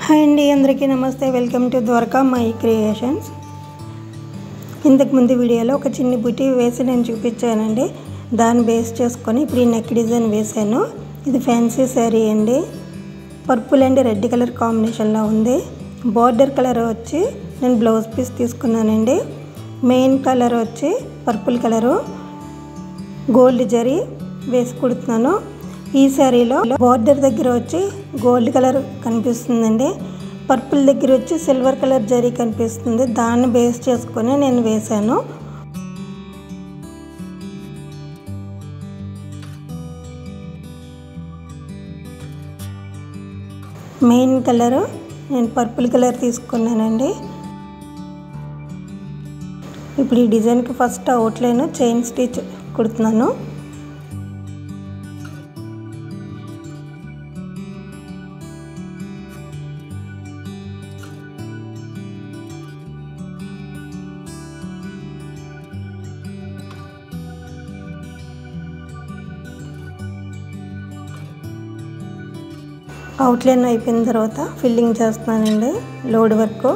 Hi అండి, అందరికీ నమస్తే. Welcome to Dwaraka my creations. ఇంతకు ముందు వీడియోలో ఒక చిన్న బుటీ వేసి నేను చూపించానండి. దాన్ని బేస్ చేసుకొని ఇప్పుడు ఈ నెక్ డిజైన్ వేసాను. ఇది ఫ్యాన్సీ శారీ అండి. పర్పుల్ అండ్ రెడ్ కలర్ కాంబినేషన్లో ఉంది. బార్డర్ కలర్ వచ్చి నేను బ్లౌజ్ పీస్ తీసుకున్నానండి. మెయిన్ కలర్ వచ్చి పర్పుల్ కలరు, గోల్డ్ జరీ వేసి కుడుతున్నాను. ఈ శారీలో బార్డర్ దగ్గర వచ్చి గోల్డ్ కలర్ కనిపిస్తుందండి. పర్పుల్ దగ్గర వచ్చి సిల్వర్ కలర్ జరీ కనిపిస్తుంది. దాన్ని బేస్ చేసుకొని నేను వేశాను. మెయిన్ కలరు నేను పర్పుల్ కలర్ తీసుకున్నానండి. ఇప్పుడు ఈ డిజైన్కి ఫస్ట్ అవుట్లైన్ చైన్ స్టిచ్ కుడుతున్నాను. అవుట్లైన్ అయిపోయిన తర్వాత ఫిల్లింగ్ చేస్తున్నానండి. లోడ్ వర్క్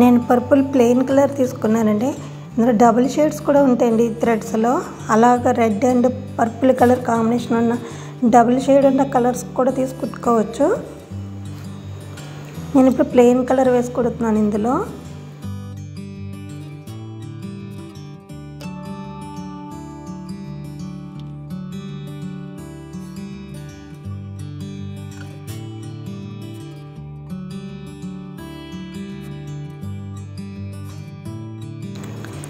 నేను పర్పుల్ ప్లెయిన్ కలర్ తీసుకున్నానండి. ఇందులో డబుల్ షేడ్స్ కూడా ఉంటాయండి ఈ థ్రెడ్స్లో. అలాగా red and purple colour combination ఉన్న డబుల్ షేడ్ ఉన్న కలర్స్ కూడా తీసుకుట్టుకోవచ్చు. నేను ఇప్పుడు ప్లెయిన్ కలర్ వేసి కుడుతున్నాను ఇందులో.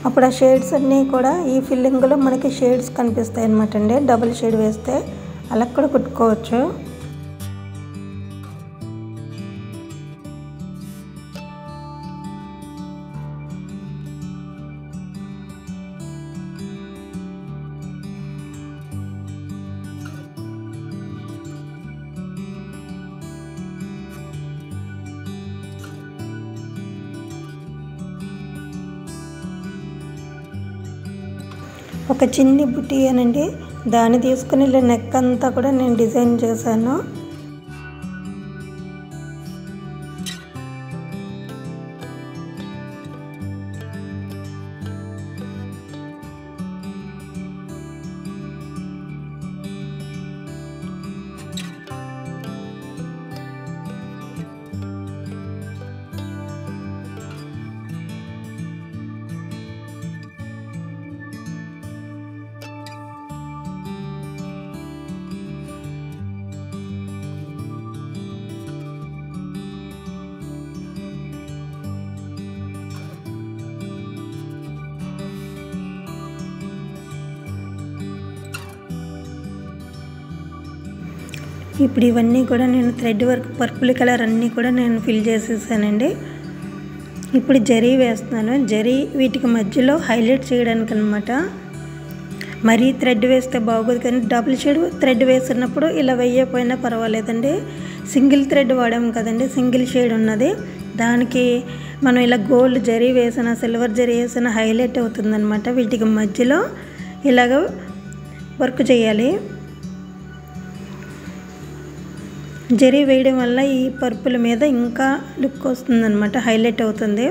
అప్పుడు ఆ షేడ్స్ అన్నీ కూడా ఈ ఫిల్లింగ్లో మనకి షేడ్స్ కనిపిస్తాయి అన్నమాట అండి. డబుల్ షేడ్ వేస్తే అలా కూడా కుట్టుకోవచ్చు. ఒక చిన్ని బుటీ అనండి, దాన్ని తీసుకుని ఇలా నెక్ అంతా కూడా నేను డిజైన్ చేశాను. ఇప్పుడు ఇవన్నీ కూడా నేను థ్రెడ్ వర్క్ పర్పుల్ కలర్ అన్నీ కూడా నేను ఫిల్ చేసేసానండి. ఇప్పుడు జరీ వేస్తున్నాను. జరీ వీటికి మధ్యలో హైలైట్ చేయడానికి అనమాట. మరీ థ్రెడ్ వేస్తే బాగోదు, కానీ డబుల్ షేడ్ థ్రెడ్ వేసినప్పుడు ఇలా వేయకపోయినా పర్వాలేదండి. సింగిల్ థ్రెడ్ వాడాము కదండి, సింగిల్ షేడ్ ఉన్నది. దానికి మనం ఇలా గోల్డ్ జరీ వేసిన సిల్వర్ జరీ వేసిన హైలైట్ అవుతుందన్నమాట. వీటికి మధ్యలో ఇలాగ వర్క్ చేయాలి. జరీ వేయడం వల్ల ఈ పర్పుల్ మీద ఇంకా లుక్ వస్తుందన్నమాట, హైలైట్ అవుతుంది.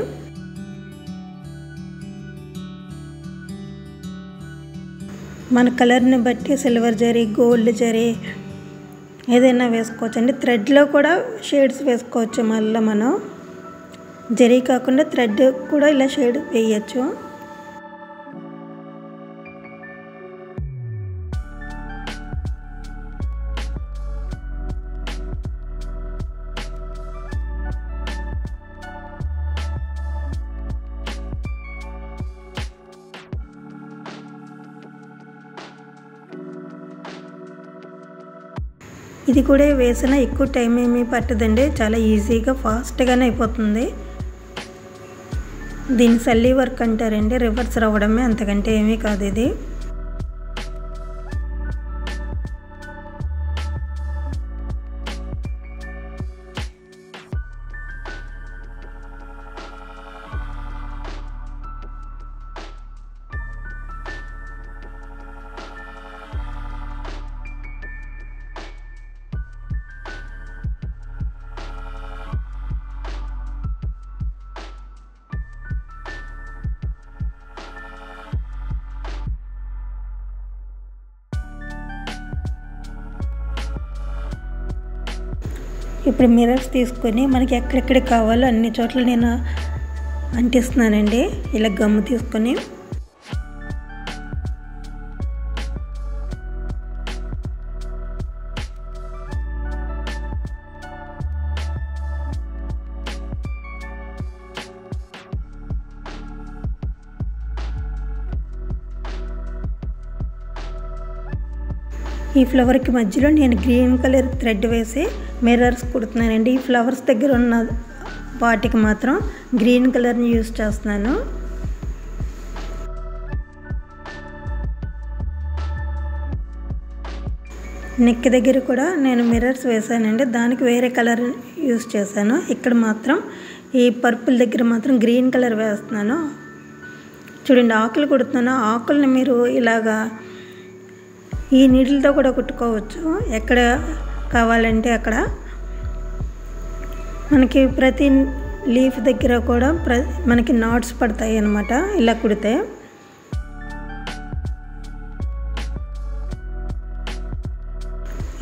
మన కలర్ని బట్టి సిల్వర్ జరీ, గోల్డ్ జరీ ఏదైనా వేసుకోవచ్చు అండి. థ్రెడ్లో కూడా షేడ్స్ వేసుకోవచ్చు. మళ్ళీ మనం జరీ కాకుండా థ్రెడ్ కూడా ఇలా షేడ్ వేయచ్చు. ఇది కూడా వేసిన ఎక్కువ టైం ఏమీ పట్టదండి, చాలా ఈజీగా ఫాస్ట్గానే అయిపోతుంది. దీన్ని సల్లీ వర్క్ అంటారండి, రివర్స్ రావడమే, అంతకంటే ఏమీ కాదు ఇది. ఇప్పుడు మిర్రర్స్ తీసుకొని మనకి ఎక్కడెక్కడ కావాలో అన్ని చోట్ల నేను అంటిస్తున్నానండి. ఇలా గమ్ము తీసుకొని ఈ ఫ్లవర్కి మధ్యలో నేను గ్రీన్ కలర్ థ్రెడ్ వేసి మిర్రర్స్ కుడుతున్నానండి. ఈ ఫ్లవర్స్ దగ్గర ఉన్న వాటికి మాత్రం గ్రీన్ కలర్ని యూజ్ చేస్తున్నాను. నెక్ దగ్గర కూడా నేను మిర్రర్స్ వేసానండి, దానికి వేరే కలర్ యూజ్ చేశాను. ఇక్కడ మాత్రం ఈ పర్పుల్ దగ్గర మాత్రం గ్రీన్ కలర్ వేస్తున్నాను. చూడండి, ఆకులు కుడుతున్నాను. ఆకుల్ని మీరు ఇలాగా ఈ నీడిల్తో కూడా కుట్టుకోవచ్చు, ఎక్కడ కావాలంటే అక్కడ. మనకి ప్రతి లీఫ్ దగ్గర కూడా మనకి నాట్స్ పడతాయి అన్నమాట ఇలా కుడితే.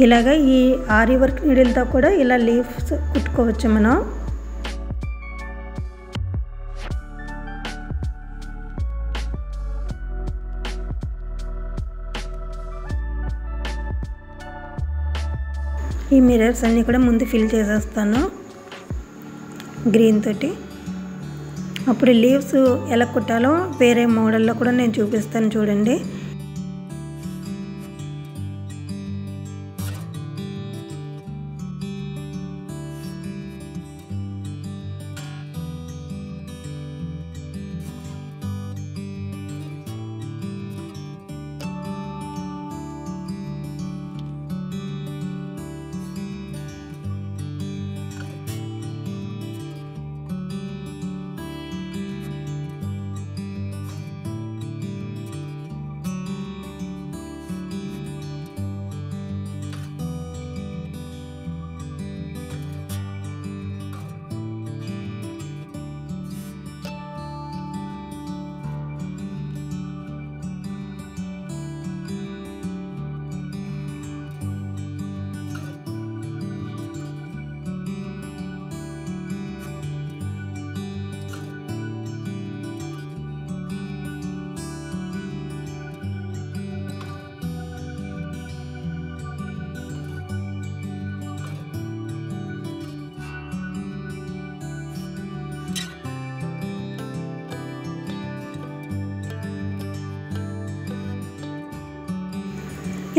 ఇలాగా ఈ ఆరి వర్క్ నీడిల్తో కూడా ఇలా లీఫ్స్ కుట్టుకోవచ్చు మనం. ఈ మిర్రర్స్ అన్నీ కూడా ముందు ఫిల్ చేసేస్తాను గ్రీన్ తోటి. అప్పుడు లీవ్స్ ఎలా కుట్టాలో వేరే మోడల్లో కూడా నేను చూపిస్తాను చూడండి.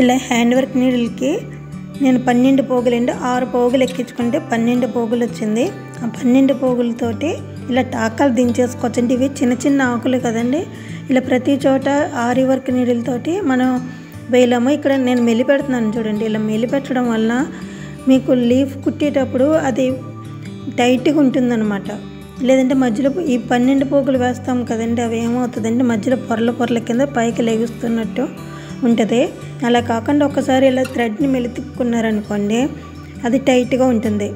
ఇలా హ్యాండ్ వర్క్ నీడిల్కి నేను 12 పోగులండి, 6 పోగులు ఎక్కించుకుంటే 12 పోగులు వచ్చింది. ఆ 12 పోగులతోటి ఇలా టాకాలు దించేసుకోవచ్చండి. ఇవి చిన్న చిన్న ఆకులు కదండి. ఇలా ప్రతి చోట ఆరి వర్క్ నీడిల్తోటి మనం వేయలేము. ఇక్కడ నేను మెలి పెడుతున్నాను చూడండి. ఇలా మెలి పెట్టడం వల్ల మీకు లీఫ్ కుట్టేటప్పుడు అది టైట్గా ఉంటుందన్నమాట. లేదంటే మధ్యలో ఈ 12 పోగులు వేస్తాం కదండి, అవి ఏమవుతుందంటే మధ్యలో పొరల కింద పైకి లెగుస్తున్నట్టు ఉంటుంది. అలా కాకుండా ఒకసారి ఇలా థ్రెడ్ని మెలితిప్పుకున్నారనుకోండి అది టైట్గా ఉంటుంది.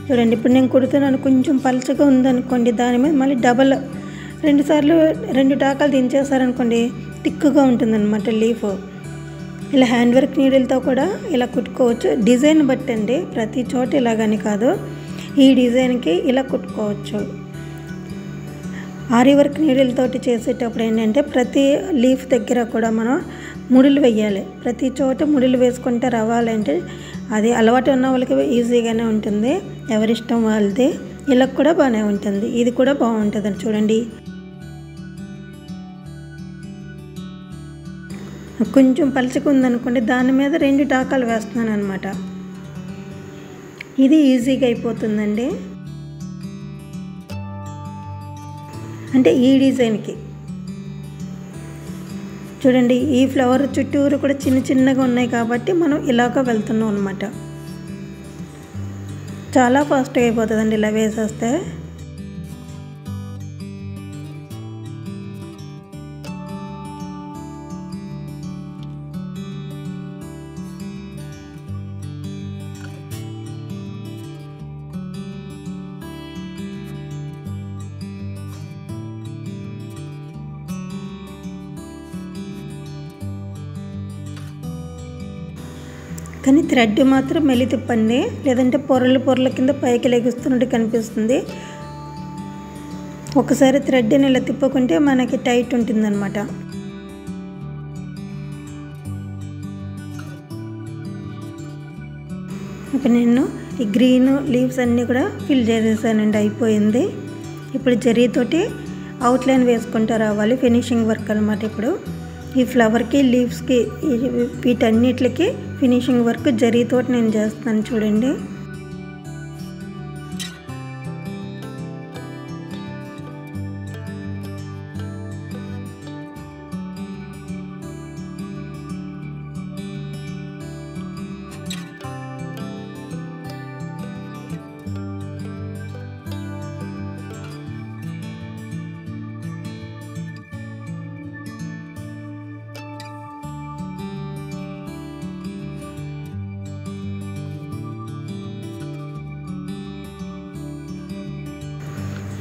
చూడండి, ఇప్పుడు నేను కుడుతున్నాను, కొంచెం పలచగా ఉందనుకోండి, దాని మీద మళ్ళీ డబల్ 2 సార్లు 2 టాకాలు దించేసారనుకోండి థిక్గా ఉంటుందన్నమాట లీఫ్. ఇలా హ్యాండ్ వర్క్ నీడిల్తో కూడా ఇలా కుట్టుకోవచ్చు. డిజైన్ బట్టండి, ప్రతి చోట ఇలాగని కాదు, ఈ డిజైన్కి ఇలా కుట్టుకోవచ్చు. ఆరి వర్క్ నీడిల్తోటి చేసేటప్పుడు ఏంటంటే ప్రతి లీఫ్ దగ్గర కూడా మనం ముడులు వేయాలి. ప్రతి చోట ముడులు వేసుకుంటే రావాలంటే అది అలవాటు ఉన్న వాళ్ళకి ఈజీగానే ఉంటుంది, ఎవరిష్టం వాళ్ళది. ఇలా కూడా బాగానే ఉంటుంది, ఇది కూడా బాగుంటుంది. చూడండి, కొంచెం పలుచగా ఉందనుకోండి దాని మీద 2 టాకాలు వేస్తున్నాను అనమాట. ఇది ఈజీగా అయిపోతుందండి. అంటే ఈ డిజైన్కి చూడండి, ఈ ఫ్లవర్ చుట్టూరు కూడా చిన్నగా ఉన్నాయి కాబట్టి మనం ఇలాగ వెళ్తున్నాం అనమాట. చాలా ఫాస్ట్గా అయిపోతుందండి ఇలా వేసేస్తే. కానీ థ్రెడ్ మాత్రం మెలి తిప్పండి, లేదంటే పొరల కింద పైకి లెగుస్తున్నట్టు కనిపిస్తుంది. ఒకసారి థ్రెడ్ని ఇలా తిప్పుకుంటే మనకి టైట్ ఉంటుందన్నమాట. ఇప్పుడు నేను ఈ గ్రీన్ లీవ్స్ అన్నీ కూడా ఫిల్ చేసేసానండి, అయిపోయింది. ఇప్పుడు జరీతోటి అవుట్లైన్ వేసుకుంటూ రావాలి, ఫినిషింగ్ వర్క్ అనమాట. ఇప్పుడు ఈ ఫ్లవర్కి లీవ్స్కి వీటన్నిటికి ఫినిషింగ్ వర్క్ జరీతోటి నేను చేస్తాను. చూడండి,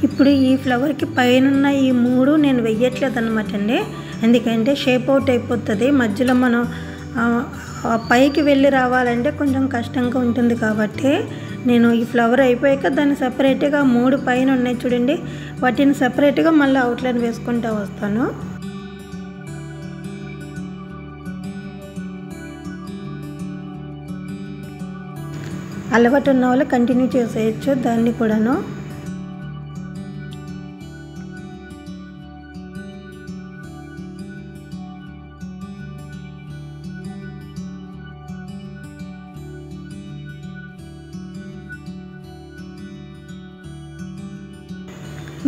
ఇప్పుడు ఈ ఫ్లవర్కి పైన ఈ 3 నేను వెయ్యట్లేదు అనమాట అండి, ఎందుకంటే షేప్ అవుట్ అయిపోతుంది. మధ్యలో మనం పైకి వెళ్ళి రావాలంటే కొంచెం కష్టంగా ఉంటుంది కాబట్టి నేను ఈ ఫ్లవర్ అయిపోయాక దాన్ని సపరేట్గా 3 పైన ఉన్నాయి చూడండి, వాటిని సపరేట్గా మళ్ళీ అవుట్లైన్ వేసుకుంటూ వస్తాను. అలవాటు ఉన్న వాళ్ళు కంటిన్యూ చేసేయచ్చు దాన్ని కూడాను.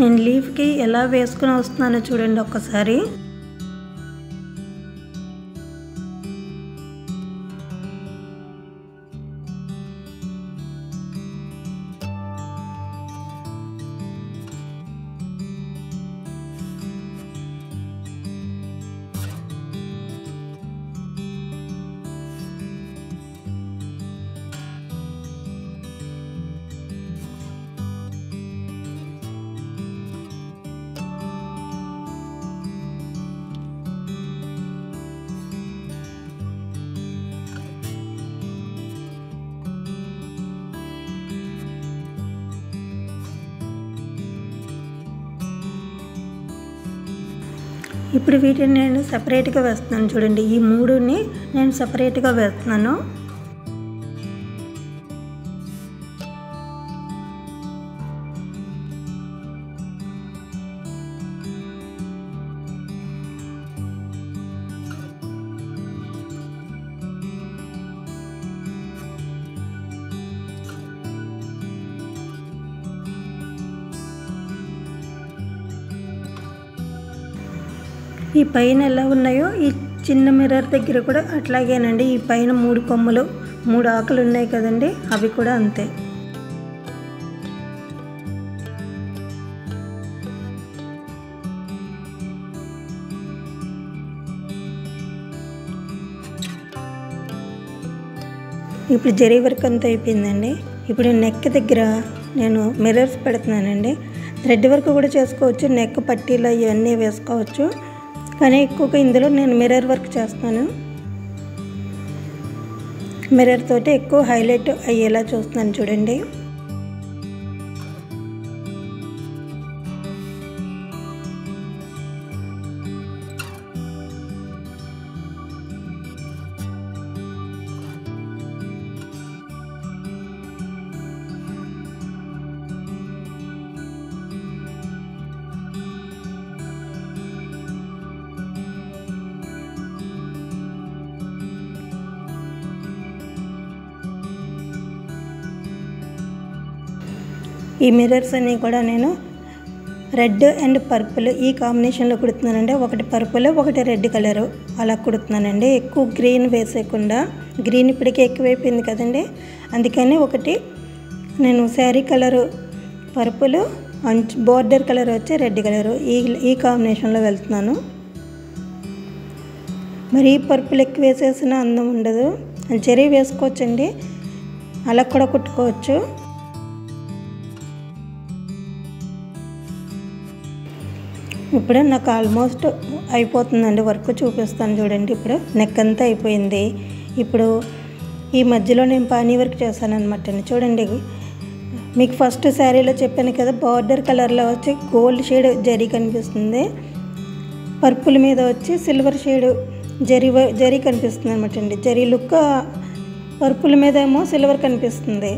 నేను లీఫ్కి ఎలా వేసుకుని వస్తున్నానో చూడండి ఒక్కసారి. ఇప్పుడు వీటిని నేను సపరేట్గా వేస్తున్నాను చూడండి, ఈ 3ని నేను సపరేట్గా వేస్తున్నాను. ఈ పైన ఎలా ఉన్నాయో ఈ చిన్న మిర్రర్ దగ్గర కూడా అట్లాగేనండి. ఈ పైన 3 కొమ్మలు 3 ఆకులు ఉన్నాయి కదండి, అవి కూడా అంతే. ఇప్పుడు జరీ వర్క్ అంతా అయిపోయిందండి. ఇప్పుడు నెక్ దగ్గర నేను మిర్రర్స్ పెడుతున్నానండి. థ్రెడ్ వర్క్ కూడా చేసుకోవచ్చు, నెక్ పట్టీలు ఇవన్నీ వేసుకోవచ్చు, కానీ ఎక్కువగా ఇందులో నేను మిర్రర్ వర్క్ చేస్తాను. మిర్రర్ తోటి ఎక్కువ హైలైట్ అయ్యేలా చూస్తున్నాను చూడండి. ఈ మిర్రర్స్ అన్నీ కూడా నేను రెడ్ అండ్ పర్పుల్ ఈ కాంబినేషన్లో కుడుతున్నానండి. ఒకటి పర్పుల్, ఒకటి రెడ్ కలరు అలా కుడుతున్నానండి. ఎక్కువ గ్రీన్ వేసేయకుండా, గ్రీన్ ఇప్పటికే ఎక్కువైపోయింది కదండి, అందుకని ఒకటి నేను sari colour purple, border colour వచ్చి రెడ్ కలరు ఈ కాంబినేషన్లో వెళ్తున్నాను. మరి పర్పుల్ ఎక్కువ వేసేసిన అందం ఉండదు. జరీ వేసుకోవచ్చండి, అలా కూడా కుట్టుకోవచ్చు. ఇప్పుడు నాకు ఆల్మోస్ట్ అయిపోతుందండి వర్క్, చూపిస్తాను చూడండి. ఇప్పుడు నెక్ అంతా అయిపోయింది. ఇప్పుడు ఈ మధ్యలో నేను పానీ వర్క్ చేశాను అనమాట అండి. చూడండి, మీకు ఫస్ట్ శారీలో చెప్పాను కదా, బార్డర్ కలర్లో వచ్చి గోల్డ్ షేడ్ జరీ కనిపిస్తుంది, పర్పుల్ మీద వచ్చి సిల్వర్ షేడ్ జరీ కనిపిస్తుంది అనమాట అండి. జరీ లుక్ పర్పుల్ మీద ఏమో సిల్వర్ కనిపిస్తుంది,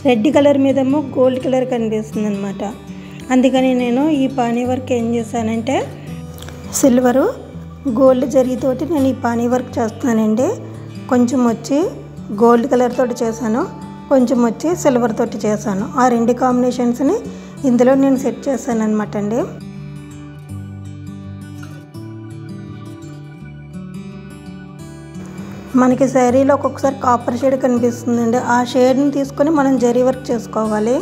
రెడ్ కలర్ మీద ఏమో గోల్డ్ కలర్ కనిపిస్తుంది అనమాట. అందుకని నేను ఈ పానీ వర్క్ ఏం చేశానంటే, సిల్వరు గోల్డ్ జరీతోటి నేను ఈ పానీ వర్క్ చేస్తున్నానండి. కొంచెం వచ్చి గోల్డ్ కలర్ తోటి చేశాను, కొంచెం వచ్చి సిల్వర్ తోటి చేశాను. ఆ రెండు కాంబినేషన్స్ని ఇందులో నేను సెట్ చేశాను అనమాట అండి. మనకి శారీలో ఒక్కొక్కసారి కాపర్ షేడ్ కనిపిస్తుందండి, ఆ షేడ్ని తీసుకొని మనం జరీ వర్క్ చేసుకోవాలి.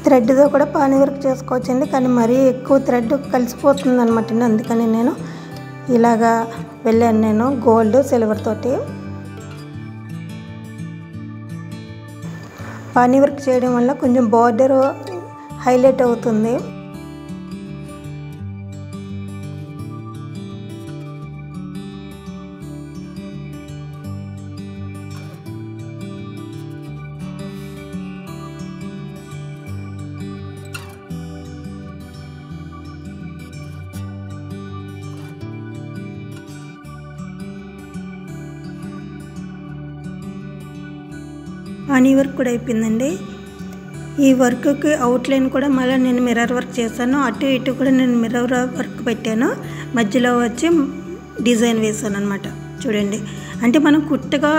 థ్రెడ్తో కూడా పానీ వర్క్ చేసుకోవచ్చండి, కానీ మరీ ఎక్కువ థ్రెడ్ కలిసిపోతుంది అనమాట అండి. అందుకని నేను ఇలాగా వెళ్ళాను, నేను గోల్డ్ సిల్వర్ తోటి. పానీ వర్క్ చేయడం వల్ల కొంచెం బార్డర్ హైలైట్ అవుతుంది. పానీ వర్క్ కూడా అయిపోయిందండి. ఈ వర్క్కి అవుట్లైన్ కూడా మళ్ళీ నేను మిర్రర్ వర్క్ చేశాను, అటు ఇటు కూడా నేను మిర్రర్ వర్క్ పెట్టాను, మధ్యలో వచ్చి డిజైన్ వేసాను అనమాట. చూడండి, అంటే మనం కుట్టగా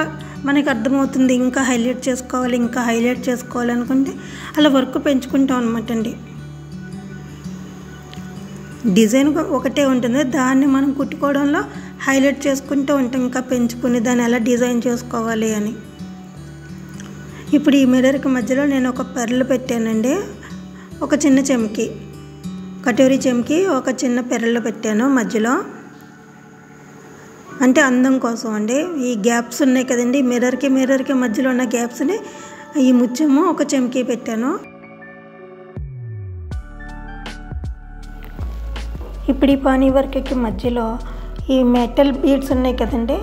మనకు అర్థమవుతుంది, ఇంకా హైలైట్ చేసుకోవాలి, ఇంకా హైలైట్ చేసుకోవాలనుకుంటే అలా వర్క్ పెంచుకుంటాం అనమాట అండి. డిజైన్ ఒకటే ఉంటుంది, దాన్ని మనం కుట్టుకోవడంలో హైలైట్ చేసుకుంటూ ఉంటాం, ఇంకా పెంచుకుని దాన్ని ఎలా డిజైన్ చేసుకోవాలి అని. ఇప్పుడు ఈ మిర్రర్కి మధ్యలో నేను ఒక పెరలు పెట్టానండి, ఒక చిన్న చెంకి, కటోరీ చెంకి ఒక చిన్న పెరలు పెట్టాను మధ్యలో, అంటే అందం కోసం అండి. ఈ గ్యాప్స్ ఉన్నాయి కదండి, మిర్రర్కి మధ్యలో ఉన్న గ్యాప్స్ని ఈ ముత్యము ఒక చెంకి పెట్టాను. ఇప్పుడు ఈ పానీ వర్క్కి మధ్యలో ఈ మెటల్ బీడ్స్ ఉన్నాయి కదండి,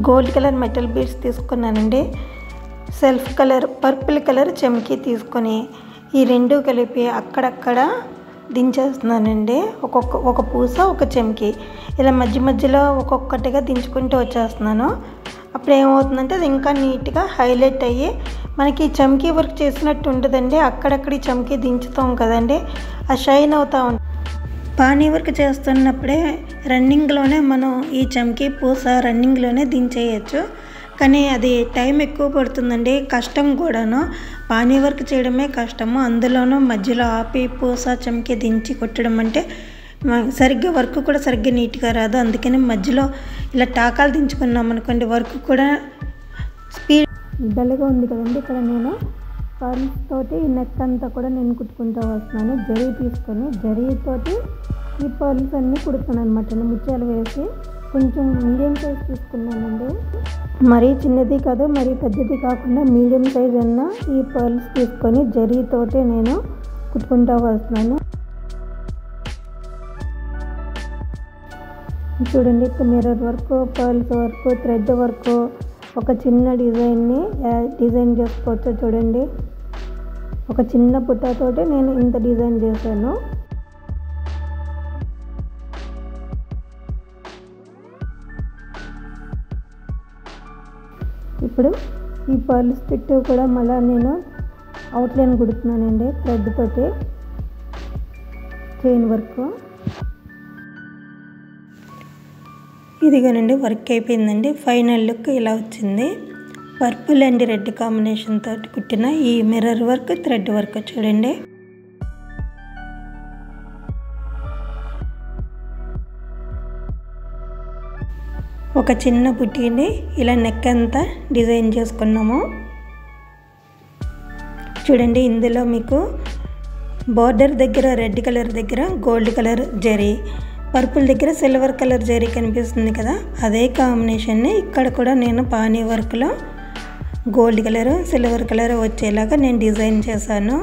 గోల్డ్ కలర్ మెటల్ బీడ్స్ తీసుకున్నానండి. సెల్ఫ్ కలర్ పర్పుల్ కలర్ చెంకి తీసుకొని ఈ రెండు కలిపి అక్కడక్కడ దించేస్తున్నానండి. ఒక పూస ఒక చెంకి ఇలా మధ్యలో ఒక్కొక్కటిగా దించుకుంటూ వచ్చేస్తున్నాను. అప్పుడు ఏమవుతుందంటే అది ఇంకా నీట్గా హైలైట్ అయ్యి మనకి చెంకి వర్క్ చేసినట్టు ఉంటుందండి. అక్కడక్కడ చెంకి దించుతాం కదండి, ఆ షైన్ అవుతూ ఉంటుంది. పానీ వర్క్ చేస్తున్నప్పుడే రన్నింగ్లోనే మనం ఈ చెంకి పూస రన్నింగ్లోనే దించేయచ్చు, కానీ అది టైం ఎక్కువ పడుతుందండి, కష్టం కూడాను. పానీ వర్క్ చేయడమే కష్టము, అందులోనూ మధ్యలో ఆపి పూస చెంకి దించి కుట్టడం అంటే సరిగ్గా వర్క్ కూడా సరిగ్గా నీట్గా రాదు. అందుకని మధ్యలో ఇలా టాకాలు దించుకున్నాం అనుకోండి, వర్క్ కూడా స్పీడ్ డల్గా ఉంది కదండి. ఇక్కడ నేను పర్ల్స్ తోటి ఈ నెక్ అంతా కూడా నేను కుట్టుకుంటూ వస్తున్నాను. జరీ తీసుకొని జరీతోటి ఈ పర్ల్స్ అన్నీ కుడుతాను అనమాట. ముత్యాలు వేసి కొంచెం మీడియం సైజ్ తీసుకున్నానండి. మరీ చిన్నది కాదు, మరీ పెద్దది కాకుండా మీడియం సైజ్ అన్న ఈ పర్ల్స్ తీసుకొని జరీతోటి నేను కుట్టుకుంటూ వస్తున్నాను. చూడండి, mirror work, pearls work, thread work, ఒక చిన్న డిజైన్ని డిజైన్ చేసుకోవచ్చు. చూడండి, ఒక చిన్న పుట్టతోటి నేను ఇంత డిజైన్ చేశాను. ఇప్పుడు ఈ పర్ల్స్ చుట్టూ కూడా మళ్ళీ నేను అవుట్లైన్ కుడుతున్నానండి థ్రెడ్ తోటి, చైన్ వర్క్. ఇదిగోనండి, వర్క్ అయిపోయిందండి. ఫైనల్ లుక్ ఇలా వచ్చింది. పర్పుల్ అండ్ రెడ్ కాంబినేషన్ తోటి కుట్టిన ఈ మిర్రర్ వర్క్, థ్రెడ్ వర్క్ చూడండి. ఒక చిన్న బుట్టీని ఇలా నెక్ అంతా డిజైన్ చేసుకున్నాము. చూడండి, ఇందులో మీకు బార్డర్ దగ్గర రెడ్ కలర్ దగ్గర గోల్డ్ కలర్ జరీ, పర్పుల్ దగ్గర సిల్వర్ కలర్ జరీ కనిపిస్తుంది కదా, అదే కాంబినేషన్ని ఇక్కడ కూడా నేను పానీ వర్క్లో గోల్డ్ కలర్, సిల్వర్ కలర్ వచ్చేలాగా నేను డిజైన్ చేశాను.